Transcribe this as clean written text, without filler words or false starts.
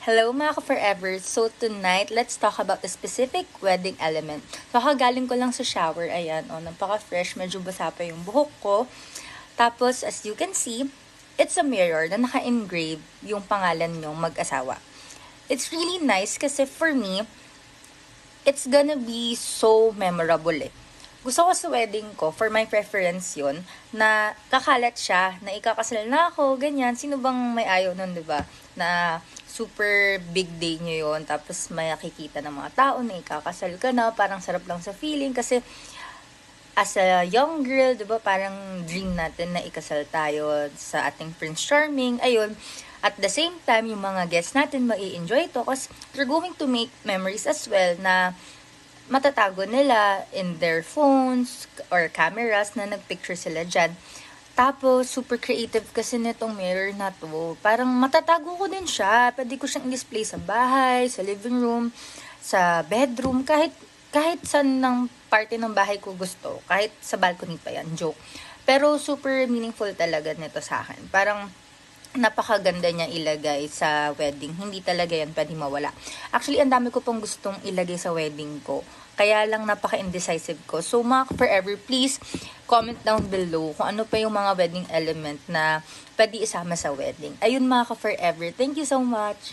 Hello mga ka-forever! So tonight, let's talk about the specific wedding element. So kagaling ko lang sa shower, ayan, napaka-fresh, medyo basa pa yung buhok ko. Tapos, as you can see, it's a mirror na naka-engrave yung pangalan nyong mag-asawa. It's really nice kasi for me, it's gonna be so memorable eh. Gusto ko sa wedding ko, for my preference yun, na kakalat siya, na ikakasal na ako, ganyan. Sino bang may ayaw nun, diba? Na super big day nyo yun, tapos may nakikita ng mga tao na ikakasal ka na, parang sarap lang sa feeling, kasi as a young girl, diba, parang dream natin na ikasal tayo sa ating Prince Charming, ayun. At the same time, yung mga guests natin mai-enjoy ito kasi they're going to make memories as well na matatago nila in their phones or cameras na nagpicture sila dyan. Tapos, super creative kasi nitong mirror na to. Parang matatago ko din siya. Pwede ko siyang display sa bahay, sa living room, sa bedroom, kahit saan ng parte ng bahay ko gusto. Kahit sa balcony pa yan, joke. Pero super meaningful talaga nito sa akin. Parang napakaganda niya ilagay sa wedding. Hindi talaga yan pwede mawala. Actually, ang dami ko pong gustong ilagay sa wedding ko. Kaya lang napaka-indecisive ko. So, mga forever, please comment down below kung ano pa yung mga wedding element na pwede isama sa wedding. Ayun mga ka-forever. Thank you so much!